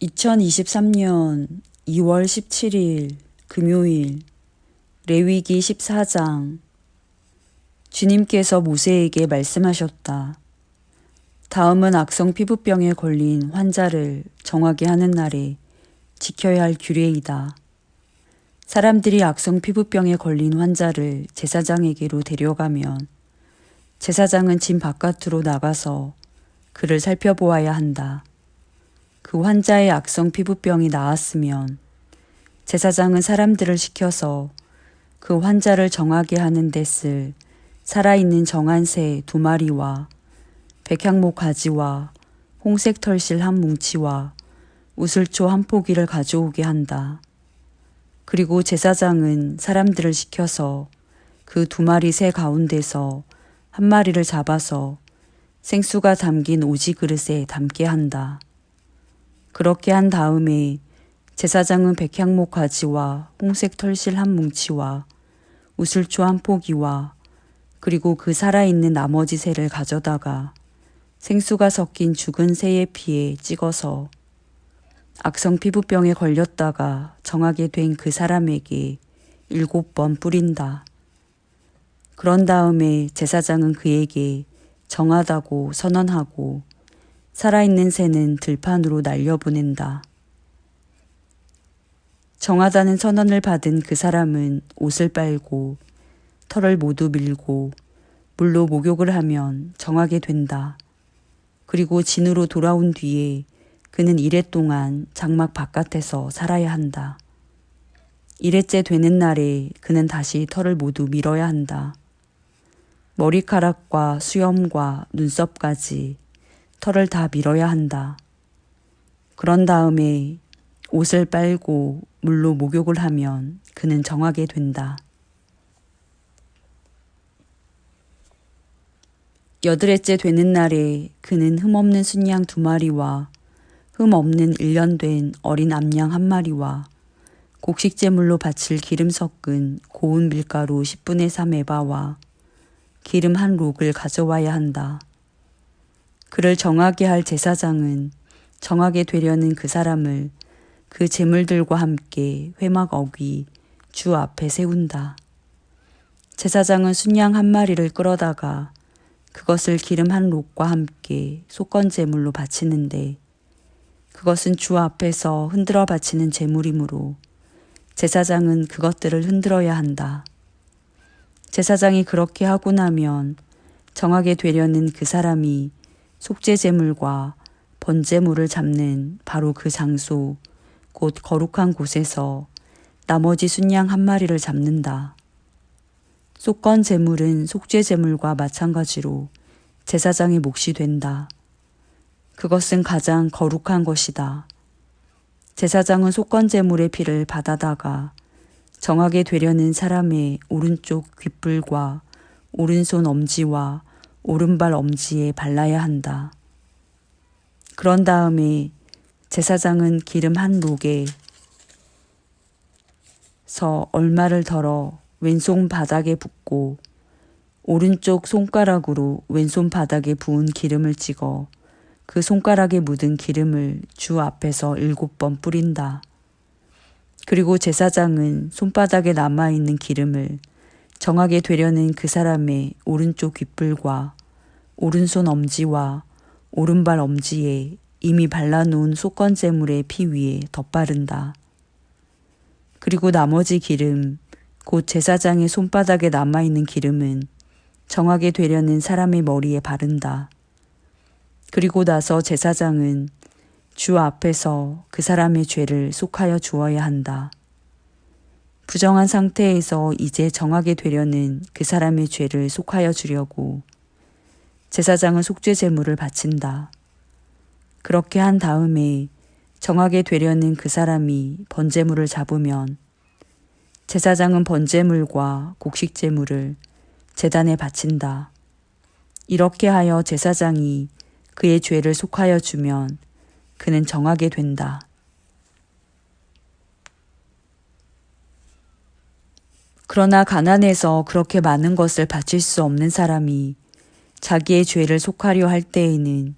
2023년 2월 17일 금요일 레위기 14장. 주님께서 모세에게 말씀하셨다. 다음은 악성 피부병에 걸린 환자를 정하게 하는 날에 지켜야 할 규례이다. 사람들이 악성 피부병에 걸린 환자를 제사장에게로 데려가면 제사장은 진 바깥으로 나가서 그를 살펴보아야 한다. 그 환자의 악성 피부병이 나았으면 제사장은 사람들을 시켜서 그 환자를 정하게 하는 데 쓸 살아있는 정한 새 2마리와 백향목 가지와 홍색 털실 1뭉치와 우슬초 1포기를 가져오게 한다. 그리고 제사장은 사람들을 시켜서 그 2마리 새 가운데서 1마리를 잡아서 생수가 담긴 오지 그릇에 담게 한다. 그렇게 한 다음에 제사장은 백향목 가지와 홍색 털실 1뭉치와 우슬초 1포기와 그리고 그 살아있는 나머지 새를 가져다가 생수가 섞인 죽은 새의 피에 찍어서 악성 피부병에 걸렸다가 정하게 된 그 사람에게 7번 뿌린다. 그런 다음에 제사장은 그에게 정하다고 선언하고 살아있는 새는 들판으로 날려보낸다. 정하다는 선언을 받은 그 사람은 옷을 빨고 털을 모두 밀고 물로 목욕을 하면 정하게 된다. 그리고 진으로 돌아온 뒤에 그는 이레 동안 장막 바깥에서 살아야 한다. 이레째 되는 날에 그는 다시 털을 모두 밀어야 한다. 머리카락과 수염과 눈썹까지 털을 다 밀어야 한다. 그런 다음에 옷을 빨고 물로 목욕을 하면 그는 정하게 된다. 8회째 되는 날에 그는 흠없는 순양 2마리와 흠없는 1년 된 어린 암양 1마리와 곡식제물로 바칠 기름 섞은 고운 밀가루 10분의 3 에바와 기름 1록을 가져와야 한다. 그를 정하게 할 제사장은 정하게 되려는 그 사람을 그 제물들과 함께 회막 어귀 주 앞에 세운다. 제사장은 순양 1마리를 끌어다가 그것을 기름 1록과 함께 속건 제물로 바치는데 그것은 주 앞에서 흔들어 바치는 제물이므로 제사장은 그것들을 흔들어야 한다. 제사장이 그렇게 하고 나면 정하게 되려는 그 사람이 속죄 제물과 번제물을 잡는 바로 그 장소 곧 거룩한 곳에서 나머지 순양 1마리를 잡는다. 속건 제물은 속죄 제물과 마찬가지로 제사장의 몫이 된다. 그것은 가장 거룩한 것이다. 제사장은 속건 제물의 피를 받아다가 정하게 되려는 사람의 오른쪽 귓불과 오른손 엄지와 오른발 엄지에 발라야 한다. 그런 다음에 제사장은 기름 1록에서 얼마를 덜어 왼손 바닥에 붓고 오른쪽 손가락으로 왼손 바닥에 부은 기름을 찍어 그 손가락에 묻은 기름을 주 앞에서 7번 뿌린다. 그리고 제사장은 손바닥에 남아있는 기름을 정하게 되려는 그 사람의 오른쪽 귓불과 오른손 엄지와 오른발 엄지에 이미 발라놓은 속건 제물의 피 위에 덧바른다. 그리고 나머지 기름, 곧 제사장의 손바닥에 남아있는 기름은 정하게 되려는 사람의 머리에 바른다. 그리고 나서 제사장은 주 앞에서 그 사람의 죄를 속하여 주어야 한다. 부정한 상태에서 이제 정하게 되려는 그 사람의 죄를 속하여 주려고 제사장은 속죄 제물을 바친다. 그렇게 한 다음에 정하게 되려는 그 사람이 번제물을 잡으면 제사장은 번제물과 곡식제물을 제단에 바친다. 이렇게 하여 제사장이 그의 죄를 속하여 주면 그는 정하게 된다. 그러나 가난해서 그렇게 많은 것을 바칠 수 없는 사람이 자기의 죄를 속하려 할 때에는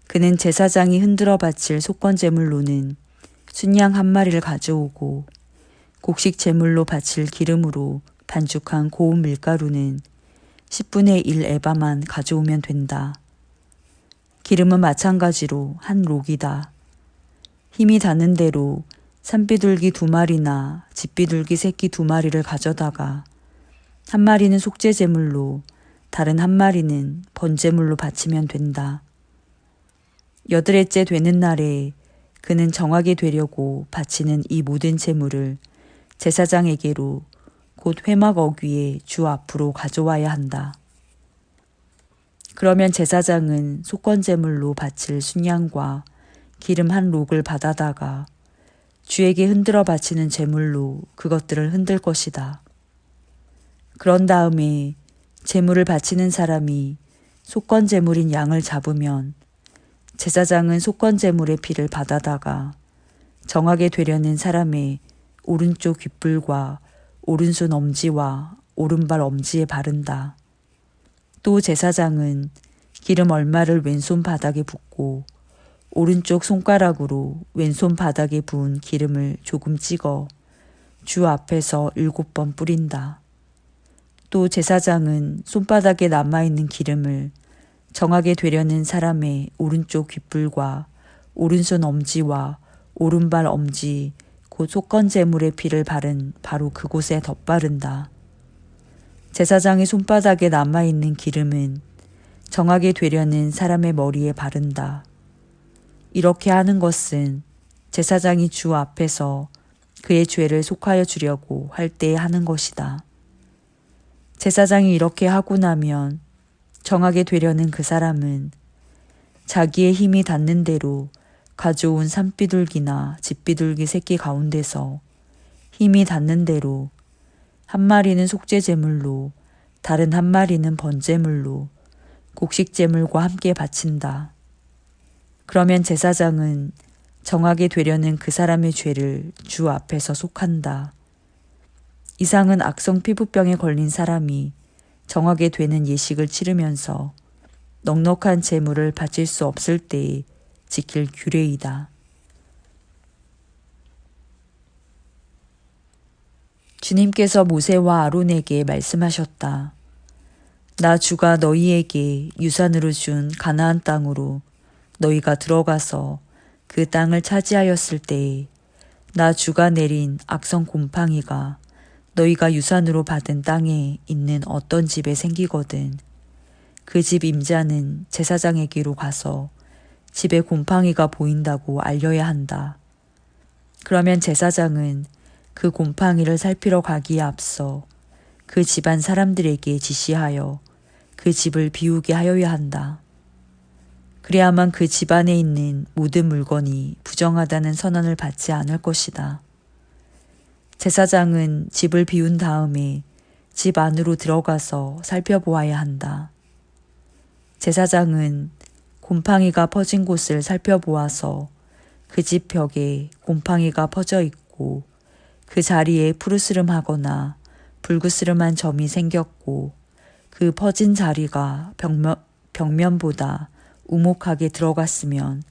그는 제사장이 흔들어 바칠 속건 제물로는 순양 한 마리를 가져오고 곡식 제물로 바칠 기름으로 반죽한 고운 밀가루는 10분의 1 에바만 가져오면 된다. 기름은 마찬가지로 한 록이다. 힘이 닿는 대로 산비둘기 2마리나 집비둘기 새끼 2마리를 가져다가 한 마리는 속죄 제물로 다른 한 마리는 번제물로 바치면 된다. 8일째 되는 날에 그는 정하게 되려고 바치는 이 모든 제물을 제사장에게로 곧 회막 어귀에 주 앞으로 가져와야 한다. 그러면 제사장은 속건 제물로 바칠 순양과 기름 한 록을 받아다가 주에게 흔들어 바치는 제물로 그것들을 흔들 것이다. 그런 다음에 제물을 바치는 사람이 속건 제물인 양을 잡으면 제사장은 속건 제물의 피를 받아다가 정하게 되려는 사람의 오른쪽 귓불과 오른손 엄지와 오른발 엄지에 바른다. 또 제사장은 기름 얼마를 왼손 바닥에 붓고 오른쪽 손가락으로 왼손 바닥에 부은 기름을 조금 찍어 주 앞에서 7번 뿌린다. 또 제사장은 손바닥에 남아있는 기름을 정하게 되려는 사람의 오른쪽 귓불과 오른손 엄지와 오른발 엄지 곧 속건 제물의 피를 바른 바로 그곳에 덧바른다. 제사장의 손바닥에 남아있는 기름은 정하게 되려는 사람의 머리에 바른다. 이렇게 하는 것은 제사장이 주 앞에서 그의 죄를 속하여 주려고 할 때에 하는 것이다. 제사장이 이렇게 하고 나면 정하게 되려는 그 사람은 자기의 힘이 닿는 대로 가져온 산비둘기나 집비둘기 새끼 가운데서 힘이 닿는 대로 한 마리는 속죄 제물로 다른 한 마리는 번제물로 곡식 제물과 함께 바친다. 그러면 제사장은 정하게 되려는 그 사람의 죄를 주 앞에서 속한다. 이상은 악성 피부병에 걸린 사람이 정하게 되는 예식을 치르면서 넉넉한 제물을 바칠 수 없을 때에 지킬 규례이다. 주님께서 모세와 아론에게 말씀하셨다. 나 주가 너희에게 유산으로 준 가나안 땅으로 너희가 들어가서 그 땅을 차지하였을 때에 나 주가 내린 악성 곰팡이가 너희가 유산으로 받은 땅에 있는 어떤 집에 생기거든 그 집 임자는 제사장에게로 가서 집에 곰팡이가 보인다고 알려야 한다. 그러면 제사장은 그 곰팡이를 살피러 가기에 앞서 그 집안 사람들에게 지시하여 그 집을 비우게 하여야 한다. 그래야만 그 집안에 있는 모든 물건이 부정하다는 선언을 받지 않을 것이다. 제사장은 집을 비운 다음에 집 안으로 들어가서 살펴보아야 한다. 제사장은 곰팡이가 퍼진 곳을 살펴보아서 그 집 벽에 곰팡이가 퍼져 있고 그 자리에 푸르스름하거나 불그스름한 점이 생겼고 그 퍼진 자리가 벽면보다 우목하게 들어갔으면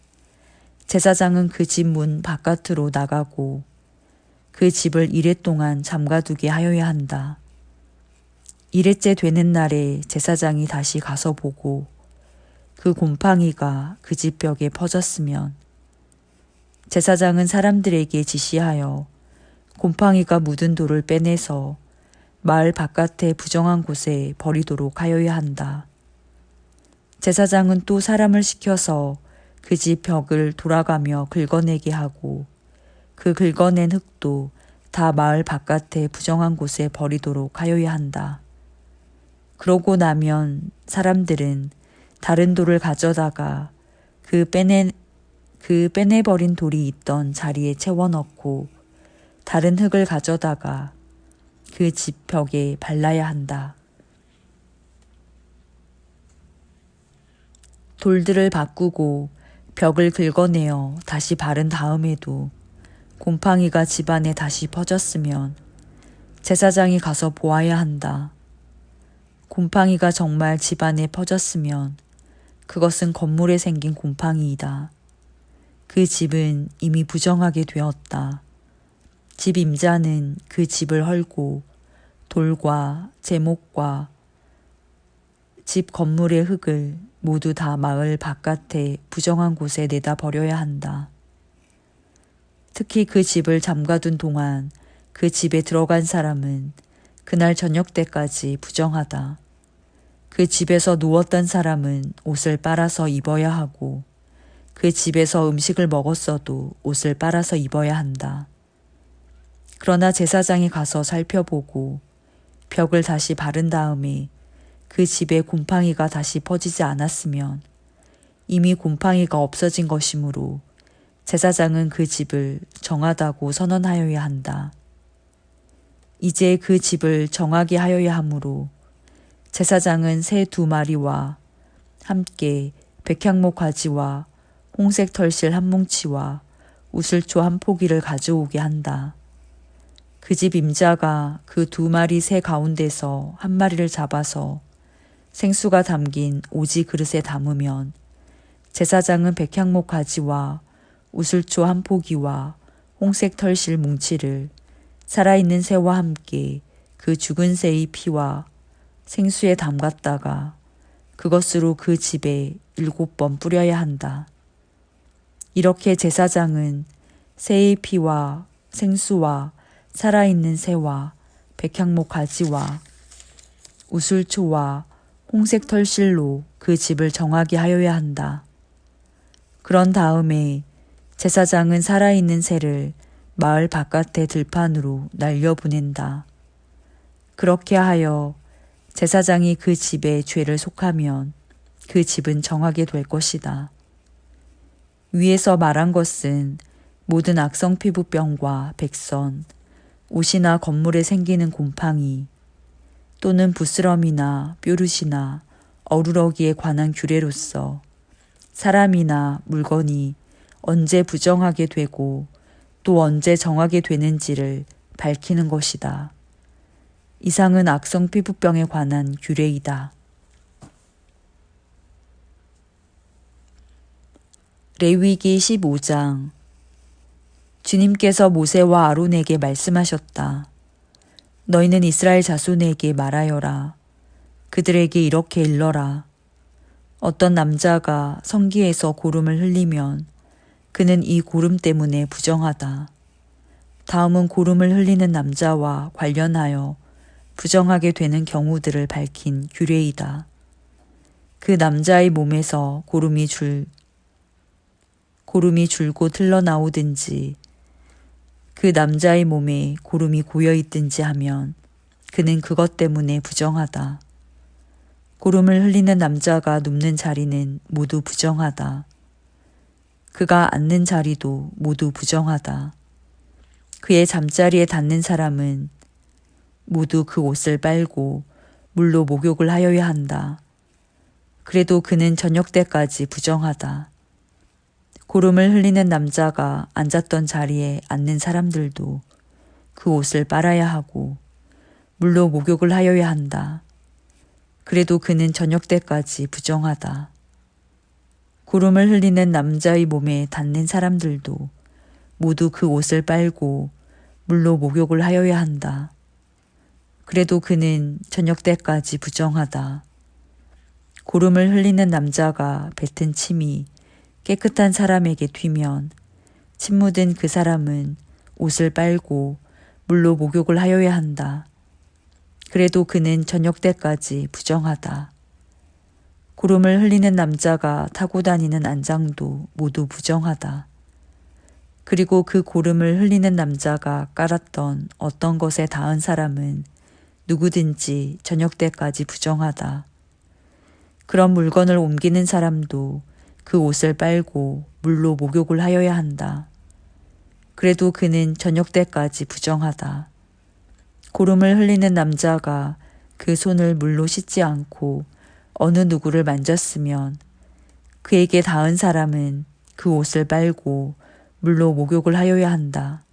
제사장은 그 집 문 바깥으로 나가고 그 집을 이레 동안 잠가두게 하여야 한다. 이레째 되는 날에 제사장이 다시 가서 보고 그 곰팡이가 그 집 벽에 퍼졌으면 제사장은 사람들에게 지시하여 곰팡이가 묻은 돌을 빼내서 마을 바깥의 부정한 곳에 버리도록 하여야 한다. 제사장은 또 사람을 시켜서 그 집 벽을 돌아가며 긁어내게 하고 그 긁어낸 흙도 다 마을 바깥의 부정한 곳에 버리도록 하여야 한다. 그러고 나면 사람들은 다른 돌을 가져다가 그 빼내버린 돌이 있던 자리에 채워넣고 다른 흙을 가져다가 그 집 벽에 발라야 한다. 돌들을 바꾸고 벽을 긁어내어 다시 바른 다음에도 곰팡이가 집안에 다시 퍼졌으면 제사장이 가서 보아야 한다. 곰팡이가 정말 집안에 퍼졌으면 그것은 건물에 생긴 곰팡이이다. 그 집은 이미 부정하게 되었다. 집 임자는 그 집을 헐고 돌과 제목과 집 건물의 흙을 모두 다 마을 바깥에 부정한 곳에 내다 버려야 한다. 특히 그 집을 잠가둔 동안 그 집에 들어간 사람은 그날 저녁 때까지 부정하다. 그 집에서 누웠던 사람은 옷을 빨아서 입어야 하고 그 집에서 음식을 먹었어도 옷을 빨아서 입어야 한다. 그러나 제사장이 가서 살펴보고 벽을 다시 바른 다음에 그 집에 곰팡이가 다시 퍼지지 않았으면 이미 곰팡이가 없어진 것이므로 제사장은 그 집을 정하다고 선언하여야 한다. 이제 그 집을 정하게 하여야 하므로 제사장은 새 2마리와 함께 백향목 가지와 홍색 털실 1뭉치와 우슬초 1포기를 가져오게 한다. 그 집 임자가 그 2마리 새 가운데서 1마리를 잡아서 생수가 담긴 오지 그릇에 담으면 제사장은 백향목 가지와 우슬초 1포기와 홍색 털실 뭉치를 살아있는 새와 함께 그 죽은 새의 피와 생수에 담갔다가 그것으로 그 집에 7번 뿌려야 한다. 이렇게 제사장은 새의 피와 생수와 살아있는 새와 백향목 가지와 우슬초와 홍색 털실로 그 집을 정하게 하여야 한다. 그런 다음에 제사장은 살아있는 새를 마을 바깥의 들판으로 날려보낸다. 그렇게 하여 제사장이 그 집에 죄를 속하면 그 집은 정하게 될 것이다. 위에서 말한 것은 모든 악성 피부병과 백선, 옷이나 건물에 생기는 곰팡이, 또는 부스럼이나 뾰루시나 어루러기에 관한 규례로서 사람이나 물건이 언제 부정하게 되고 또 언제 정하게 되는지를 밝히는 것이다. 이상은 악성 피부병에 관한 규례이다. 레위기 15장. 주님께서 모세와 아론에게 말씀하셨다. 너희는 이스라엘 자손에게 말하여라. 그들에게 이렇게 일러라. 어떤 남자가 성기에서 고름을 흘리면 그는 이 고름 때문에 부정하다. 다음은 고름을 흘리는 남자와 관련하여 부정하게 되는 경우들을 밝힌 규례이다. 그 남자의 몸에서 고름이 줄고 흘러나오든지 그 남자의 몸에 고름이 고여있든지 하면 그는 그것 때문에 부정하다. 고름을 흘리는 남자가 눕는 자리는 모두 부정하다. 그가 앉는 자리도 모두 부정하다. 그의 잠자리에 닿는 사람은 모두 그 옷을 빨고 물로 목욕을 하여야 한다. 그래도 그는 저녁 때까지 부정하다. 고름을 흘리는 남자가 앉았던 자리에 앉는 사람들도 그 옷을 빨아야 하고 물로 목욕을 하여야 한다. 그래도 그는 저녁 때까지 부정하다. 고름을 흘리는 남자의 몸에 닿는 사람들도 모두 그 옷을 빨고 물로 목욕을 하여야 한다. 그래도 그는 저녁 때까지 부정하다. 고름을 흘리는 남자가 뱉은 침이 깨끗한 사람에게 튀면 침 묻은 그 사람은 옷을 빨고 물로 목욕을 하여야 한다. 그래도 그는 저녁 때까지 부정하다. 고름을 흘리는 남자가 타고 다니는 안장도 모두 부정하다. 그리고 그 고름을 흘리는 남자가 깔았던 어떤 것에 닿은 사람은 누구든지 저녁 때까지 부정하다. 그런 물건을 옮기는 사람도 그 옷을 빨고 물로 목욕을 하여야 한다. 그래도 그는 저녁 때까지 부정하다. 고름을 흘리는 남자가 그 손을 물로 씻지 않고 어느 누구를 만졌으면 그에게 닿은 사람은 그 옷을 빨고 물로 목욕을 하여야 한다.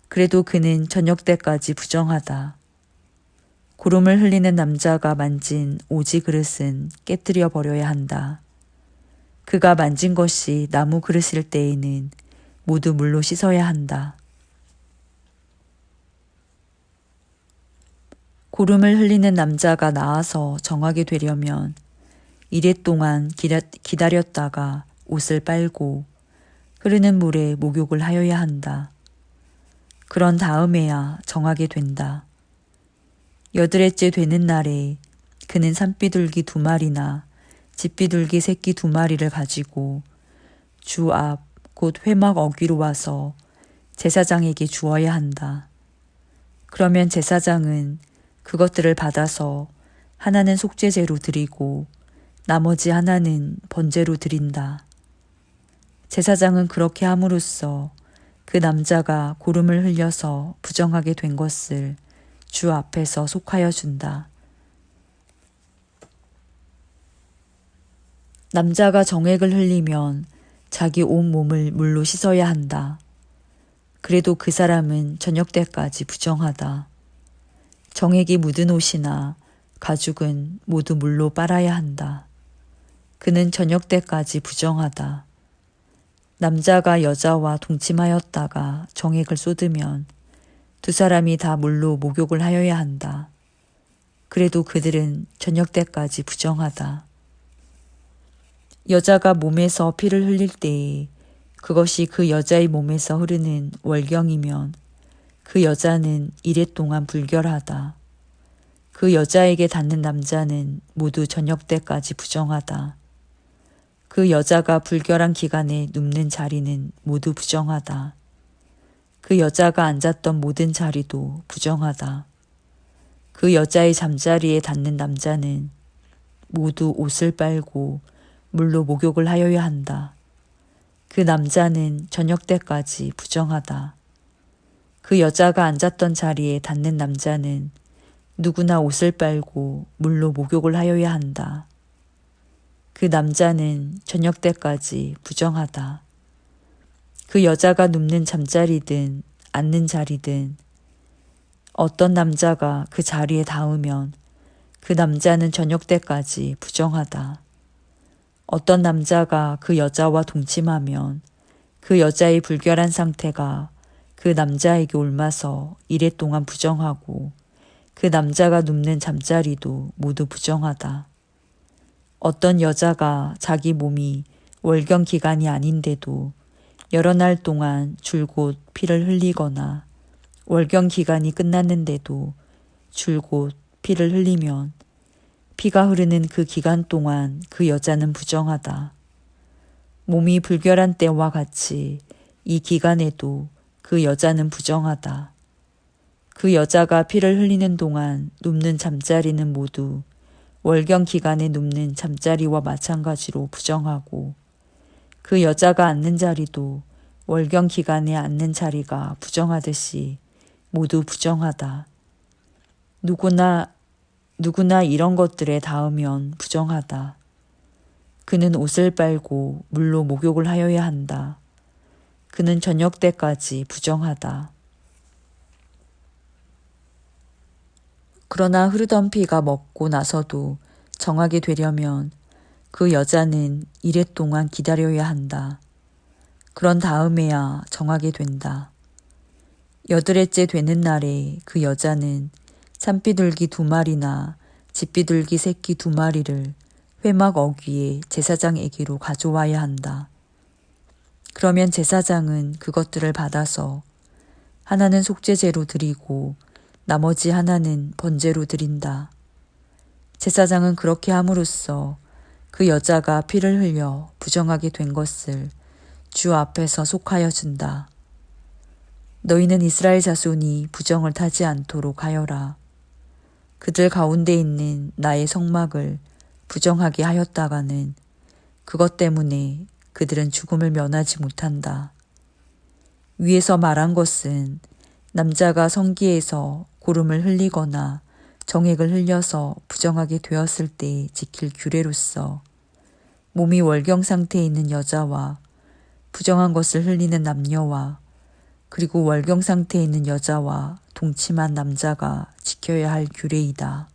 그래도 그는 저녁 때까지 부정하다. 고름을 흘리는 남자가 만진 오지 그릇은 깨뜨려 버려야 한다. 그가 만진 것이 나무 그릇일 때에는 모두 물로 씻어야 한다. 고름을 흘리는 남자가 나아서 정하게 되려면 이랫동안 기다렸다가 옷을 빨고 흐르는 물에 목욕을 하여야 한다. 그런 다음에야 정하게 된다. 8일째 되는 날에 그는 산비둘기 2마리나 집비둘기 새끼 2마리를 가지고 주 앞 곧 회막 어귀로 와서 제사장에게 주어야 한다. 그러면 제사장은 그것들을 받아서 하나는 속죄제로 드리고 나머지 하나는 번제로 드린다. 제사장은 그렇게 함으로써 그 남자가 고름을 흘려서 부정하게 된 것을 주 앞에서 속하여 준다. 남자가 정액을 흘리면 자기 온 몸을 물로 씻어야 한다. 그래도 그 사람은 저녁 때까지 부정하다. 정액이 묻은 옷이나 가죽은 모두 물로 빨아야 한다. 그는 저녁 때까지 부정하다. 남자가 여자와 동침하였다가 정액을 쏟으면 2 사람이 다 물로 목욕을 하여야 한다. 그래도 그들은 저녁 때까지 부정하다. 여자가 몸에서 피를 흘릴 때에 그것이 그 여자의 몸에서 흐르는 월경이면 그 여자는 이랫동안 불결하다. 그 여자에게 닿는 남자는 모두 저녁 때까지 부정하다. 그 여자가 불결한 기간에 눕는 자리는 모두 부정하다. 그 여자가 앉았던 모든 자리도 부정하다. 그 여자의 잠자리에 닿는 남자는 모두 옷을 빨고 물로 목욕을 하여야 한다. 그 남자는 저녁 때까지 부정하다. 그 여자가 앉았던 자리에 닿는 남자는 누구나 옷을 빨고 물로 목욕을 하여야 한다. 그 남자는 저녁 때까지 부정하다. 그 여자가 눕는 잠자리든 앉는 자리든 어떤 남자가 그 자리에 닿으면 그 남자는 저녁 때까지 부정하다. 어떤 남자가 그 여자와 동침하면 그 여자의 불결한 상태가 그 남자에게 옮아서 이랫동안 부정하고 그 남자가 눕는 잠자리도 모두 부정하다. 어떤 여자가 자기 몸이 월경 기간이 아닌데도 여러 날 동안 줄곧 피를 흘리거나 월경 기간이 끝났는데도 줄곧 피를 흘리면 피가 흐르는 그 기간 동안 그 여자는 부정하다. 몸이 불결한 때와 같이 이 기간에도 그 여자는 부정하다. 그 여자가 피를 흘리는 동안 눕는 잠자리는 모두 월경 기간에 눕는 잠자리와 마찬가지로 부정하고 그 여자가 앉는 자리도 월경 기간에 앉는 자리가 부정하듯이 모두 부정하다. 누구나 이런 것들에 닿으면 부정하다. 그는 옷을 빨고 물로 목욕을 하여야 한다. 그는 저녁 때까지 부정하다. 그러나 흐르던 피가 먹고 나서도 정하게 되려면 그 여자는 이랫동안 기다려야 한다. 그런 다음에야 정하게 된다. 8일째 되는 날에 그 여자는 산비둘기 2마리나 집비둘기 새끼 2마리를 회막 어귀에 제사장에게로 가져와야 한다. 그러면 제사장은 그것들을 받아서 하나는 속죄제로 드리고 나머지 하나는 번제로 드린다. 제사장은 그렇게 함으로써 그 여자가 피를 흘려 부정하게 된 것을 주 앞에서 속하여 준다. 너희는 이스라엘 자손이 부정을 타지 않도록 하여라. 그들 가운데 있는 나의 성막을 부정하게 하였다가는 그것 때문에 그들은 죽음을 면하지 못한다. 위에서 말한 것은 남자가 성기에서 고름을 흘리거나 정액을 흘려서 부정하게 되었을 때 지킬 규례로서 몸이 월경 상태에 있는 여자와 부정한 것을 흘리는 남녀와 그리고 월경 상태에 있는 여자와 동침한 남자가 지켜야 할 규례이다.